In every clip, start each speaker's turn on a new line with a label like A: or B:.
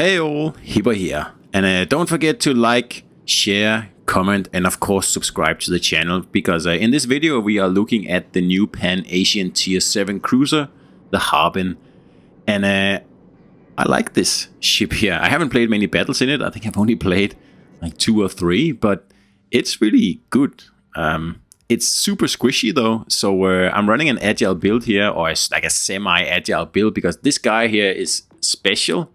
A: Hey all, Hipper here, and don't forget to like, share, comment, and of course subscribe to the channel, because in this video we are looking at the new Pan-Asian Tier 7 cruiser, the Harbin, and I like this ship here. I haven't played many battles in it. I think I've only played like 2 or 3, but it's really good. It's super squishy though, so I'm running an agile build here, or like a semi-agile build, because this guy here is special.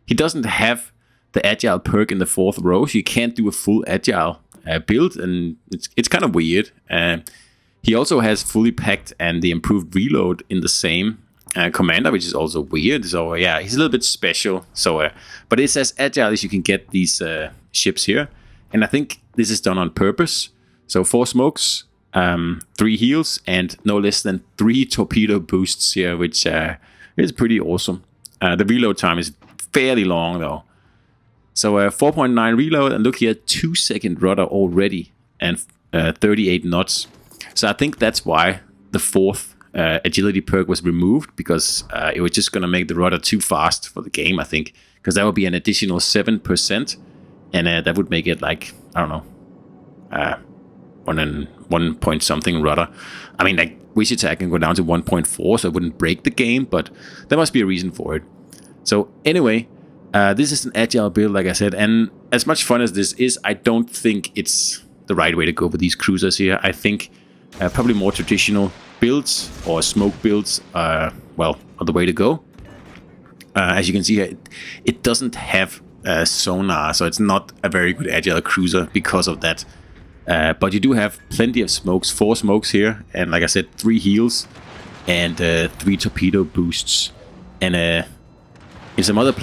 A: He doesn't have the agile perk in the 4th row, so you can't do a full agile build, and it's kind of weird. He also has fully packed and the improved reload in the same commander, which is also weird. So yeah, he's a little bit special. So, but it's as agile as you can get these ships here, and I think this is done on purpose. So 4 smokes, 3 heals, and no less than 3 torpedo boosts here, which is pretty awesome. The reload time is fairly long though. So 4.9 reload, and look here, 2-second rudder already, and 38 knots. So I think that's why the 4th agility perk was removed, because it was just going to make the rudder too fast for the game, I think, because that would be an additional 7%, and that would make it like, I don't know, 1 point something rudder. I mean, like, wish attack can go down to 1.4, so it wouldn't break the game, but there must be a reason for it. So anyway, this is an agile build, like I said, and as much fun as this is, I don't think it's the right way to go with these cruisers here. I think probably more traditional builds or smoke builds are the way to go. As you can see here, it doesn't have sonar, so it's not a very good agile cruiser because of that. But you do have plenty of smokes, 4 smokes here, and like I said, 3 heals and 3 torpedo boosts. And in some other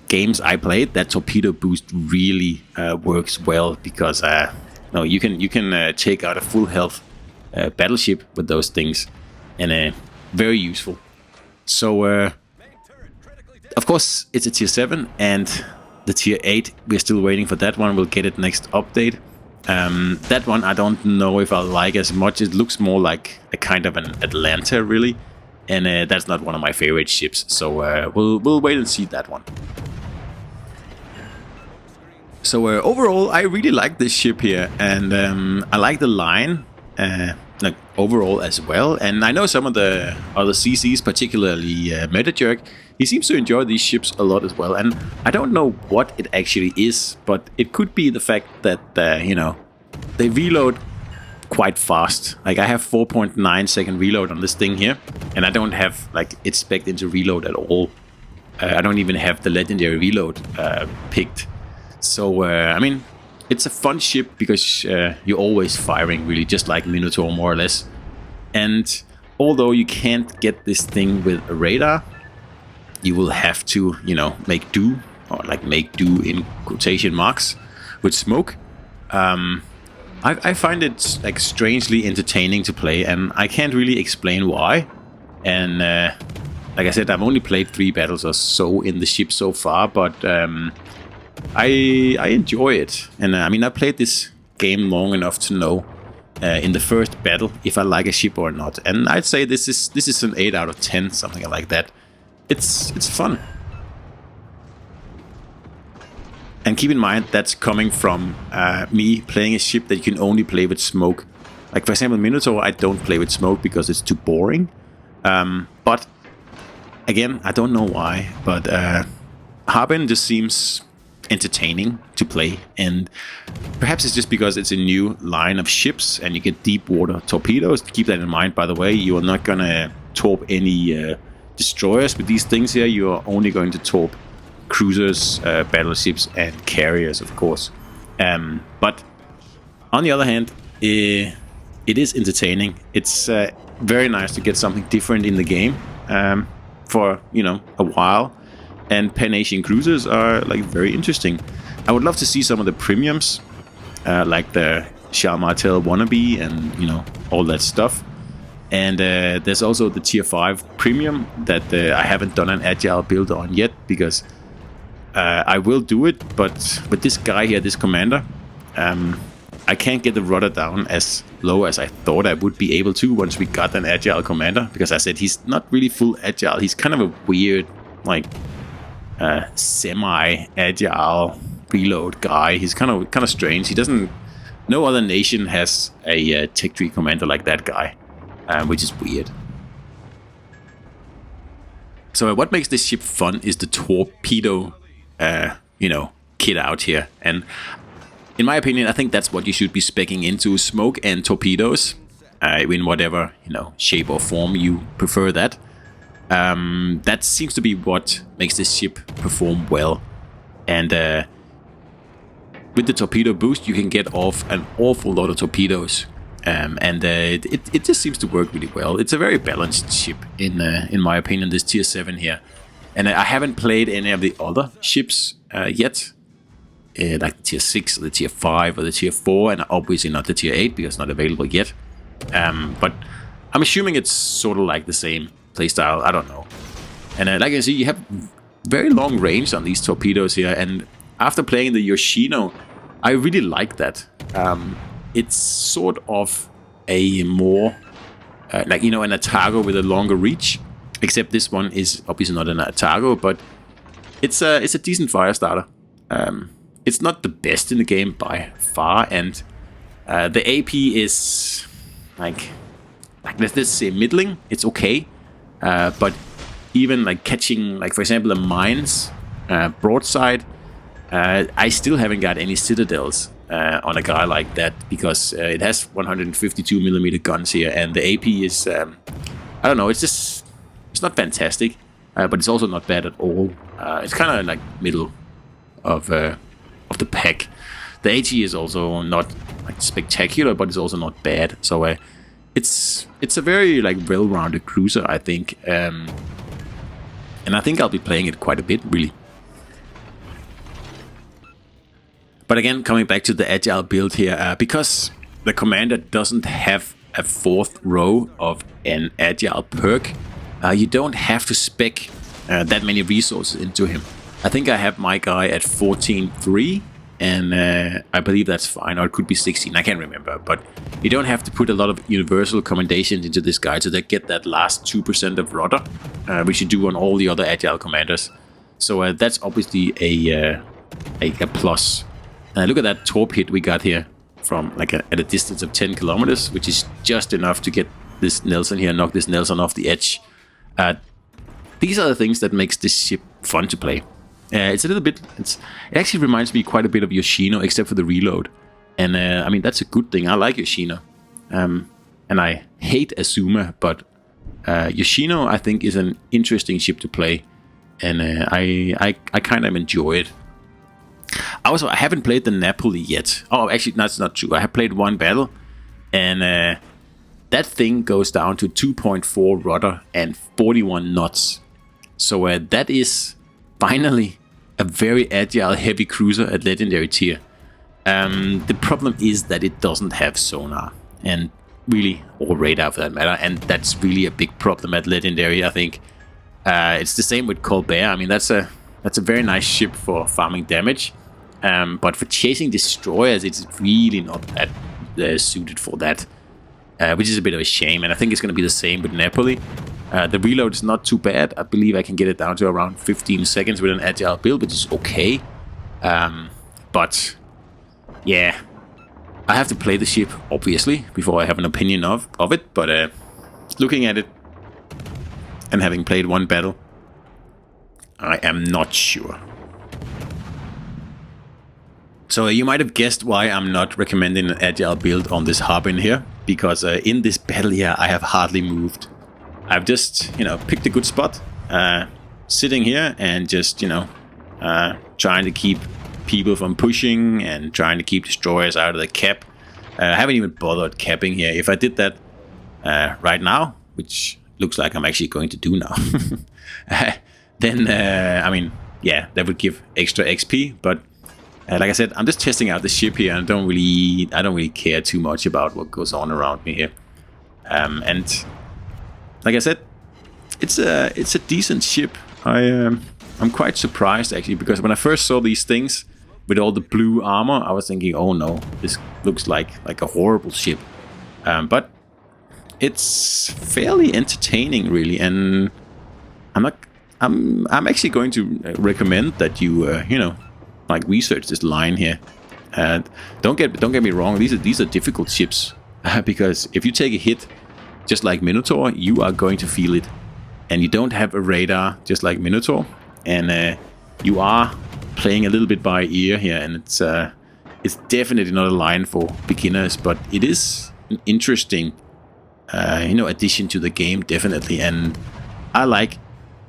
A: games I played, that torpedo boost really works well, because you can take out a full health battleship with those things, and very useful. So of course it's a tier 7, and the tier 8 we're still waiting for that one. We'll get it next update. That one I don't know if I like as much. It looks more like a kind of an Atlanta really. And that's not one of my favorite ships, so we'll wait and see that one. So overall, I really like this ship here, and I like the line like overall as well. And I know some of the other CCs, particularly Metajerk, he seems to enjoy these ships a lot as well. And I don't know what it actually is, but it could be the fact that they reload quite fast. Like, I have 4.9 second reload on this thing here, and I don't have like it spec'd into reload at all. I don't even have the legendary reload picked. So I mean, it's a fun ship because you're always firing, really, just like Minotaur more or less. And although you can't get this thing with a radar, you will have to make do, or like make do in quotation marks, with smoke. I find it like strangely entertaining to play, and I can't really explain why. And like I said, I've only played 3 battles or so in the ship so far, but I enjoy it. And I mean, I played this game long enough to know in the first battle if I like a ship or not. And I'd say this is an 8 out of 10, something like that. It's fun. And keep in mind, that's coming from me playing a ship that you can only play with smoke. Like, for example, Minotaur, I don't play with smoke because it's too boring. But, again, I don't know why, but Harbin just seems entertaining to play. And perhaps it's just because it's a new line of ships, and you get deep water torpedoes. Keep that in mind, by the way. You are not going to torp any destroyers with these things here. You are only going to torp cruisers, battleships, and carriers, of course. But on the other hand, it is entertaining. It's very nice to get something different in the game for a while. And Pan-Asian cruisers are like very interesting. I would love to see some of the premiums, like the Charles Martel wannabe, and all that stuff. And there's also the tier 5 premium that I haven't done an agile build on yet, because I will do it, but with this guy here, this commander, I can't get the rudder down as low as I thought I would be able to once we got an agile commander, because I said he's not really full agile. He's kind of a weird, like, semi-agile reload guy. He's kind of strange. He doesn't. No other nation has a tech tree commander like that guy, which is weird. So what makes this ship fun is the torpedo, kit out here. And in my opinion, I think that's what you should be speccing into: smoke and torpedoes, in whatever shape or form you prefer that. That seems to be what makes this ship perform well. And with the torpedo boost, you can get off an awful lot of torpedoes. It just seems to work really well. It's a very balanced ship, in my opinion, this tier 7 here. And I haven't played any of the other ships yet, like the tier 6 or the tier 5 or the tier 4, and obviously not the tier 8 because it's not available yet. But I'm assuming it's sort of like the same playstyle. I don't know. And like you see, you have very long range on these torpedoes here. And after playing the Yoshino, I really like that. It's sort of a more an Atago with a longer reach. Except this one is obviously not an Atago, but it's a decent fire starter. It's not the best in the game by far, and the AP is like let's say middling. It's okay, but even like catching, like for example, the mines broadside, I still haven't got any citadels on a guy like that, because it has 152mm guns here, and the AP is I don't know. It's not fantastic, but it's also not bad at all. It's kind of like middle of the pack. The AT is also not like spectacular, but it's also not bad. So it's a very like well-rounded cruiser, I think, and I think I'll be playing it quite a bit, really. But again, coming back to the agile build here, because the commander doesn't have a 4th row of an agile perk, you don't have to spec that many resources into him. I think I have my guy at 14.3, and I believe that's fine, or it could be 16, I can't remember. But you don't have to put a lot of universal commendations into this guy to get that last 2% of rudder, which you do on all the other agile commanders. So that's obviously a plus. Look at that torp hit we got here from at a distance of 10 kilometers, which is just enough to get this Nelson here, knock this Nelson off the edge. These are the things that makes this ship fun to play. It's a little bit. It actually reminds me quite a bit of Yoshino, except for the reload. And I mean, that's a good thing. I like Yoshino, and I hate Azuma, but Yoshino I think is an interesting ship to play, and I kind of enjoy it. Also, I haven't played the Napoli yet. Oh, actually, that's not true. I have played one battle, and that thing goes down to 2.4 rudder and 41 knots. So that is finally a very agile heavy cruiser at legendary tier. The problem is that it doesn't have sonar, and really, or radar for that matter, and that's really a big problem at legendary, I think. It's the same with Colbert. I mean, that's a very nice ship for farming damage, but for chasing destroyers, it's really not that suited for that, which is a bit of a shame. And I think it's going to be the same with Napoli. The reload is not too bad. I believe I can get it down to around 15 seconds with an agile build, which is okay. But yeah, I have to play the ship, obviously, before I have an opinion of it. But looking at it and having played one battle, I am not sure. So you might have guessed why I'm not recommending an agile build on this Harbin here, because in this battle here I have hardly moved. I've just, picked a good spot, sitting here and just, trying to keep people from pushing and trying to keep destroyers out of the cap. I haven't even bothered capping here. If I did that right now, which looks like I'm actually going to do now, then, I mean, yeah, that would give extra XP, but like I said, I'm just testing out the ship here, and I don't really care too much about what goes on around me here. And like I said, it's a decent ship. I'm quite surprised actually, because when I first saw these things with all the blue armor, I was thinking, oh no, this looks like a horrible ship. But it's fairly entertaining, really, and I'm I'm actually going to recommend that you you know, like research this line here. And don't get me wrong, these are difficult ships because if you take a hit just like Minotaur, you are going to feel it. And you don't have a radar just like Minotaur, and you are playing a little bit by ear here, and it's definitely not a line for beginners, but it is an interesting you know, addition to the game, definitely. And I like,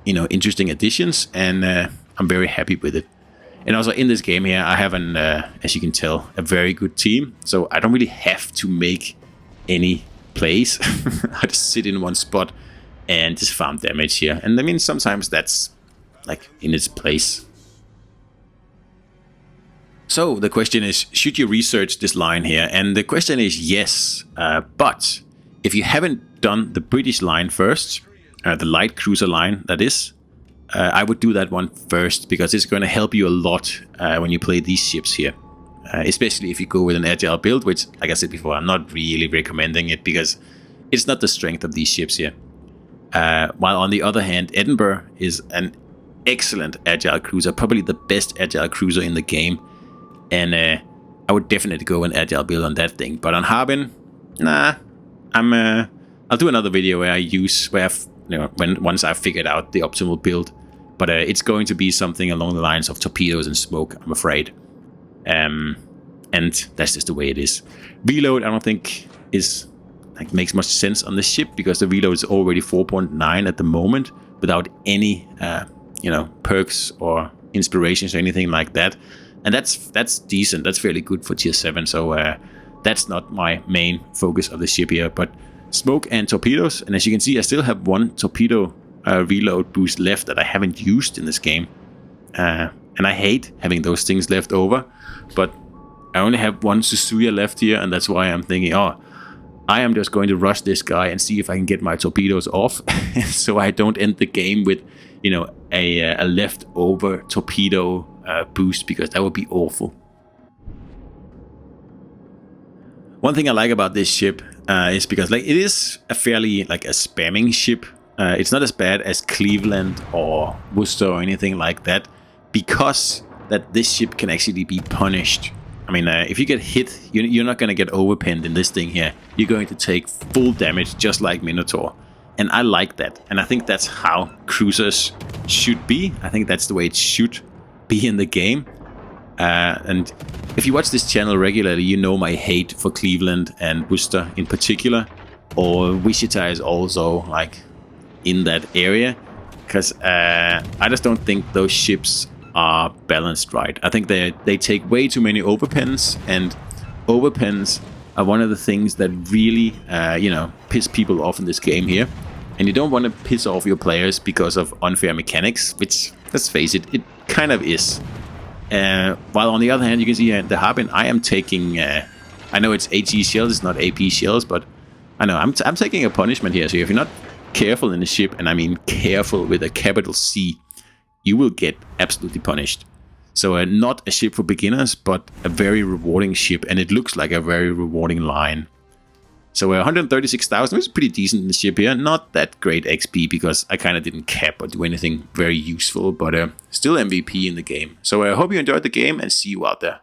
A: you know, interesting additions, and I'm very happy with it. And also in this game here, I have an, as you can tell, a very good team. So I don't really have to make any plays. I just sit in one spot and just farm damage here. And I mean, sometimes that's like in its place. So the question is, should you research this line here? And the question is yes, but if you haven't done the British line first, the light cruiser line that is, I would do that one first, because it's going to help you a lot when you play these ships here. Especially if you go with an agile build, which, like I said before, I'm not really recommending it because it's not the strength of these ships here. While on the other hand, Edinburgh is an excellent agile cruiser, probably the best agile cruiser in the game. And I would definitely go an agile build on that thing. But on Harbin, nah, I'll do another video where once I've figured out the optimal build. But it's going to be something along the lines of torpedoes and smoke, I'm afraid. And that's just the way it is. Reload, I don't think is makes much sense on this ship, because the reload is already 4.9 at the moment without any you know, perks or inspirations or anything like that. And that's decent. That's fairly good for tier 7. So that's not my main focus of the ship here. But smoke and torpedoes, and as you can see, I still have one torpedo reload boost left that I haven't used in this game, and I hate having those things left over. But I only have one Suzuya left here, and that's why I'm thinking, oh, I am just going to rush this guy and see if I can get my torpedoes off, so I don't end the game with, you know, a leftover torpedo boost, because that would be awful. One thing I like about this ship is because it is a fairly a spamming ship. It's not as bad as Cleveland or Worcester or anything like that, because that this ship can actually be punished. I mean, if you get hit, you're not going to get overpenned in this thing here. You're going to take full damage just like Minotaur. And I like that. And I think that's how cruisers should be. I think that's the way it should be in the game. And if you watch this channel regularly, you know my hate for Cleveland and Worcester in particular. Or Wichita is also in that area. Because I just don't think those ships are balanced right. I think they take way too many overpens, and overpens are one of the things that really you know, piss people off in this game here. And you don't want to piss off your players because of unfair mechanics, which, let's face it, it kind of is. While on the other hand, you can see the Harbin, I am taking I know it's HE shells, it's not AP shells, but I know I'm taking a punishment here. So if you're not careful in the ship, and I mean careful with a capital C, you will get absolutely punished. So not a ship for beginners, but a very rewarding ship, and it looks like a very rewarding line. So 136,000 is pretty decent in the ship here. Not that great XP, because I kind of didn't cap or do anything very useful, but still MVP in the game. So I hope you enjoyed the game, and see you out there.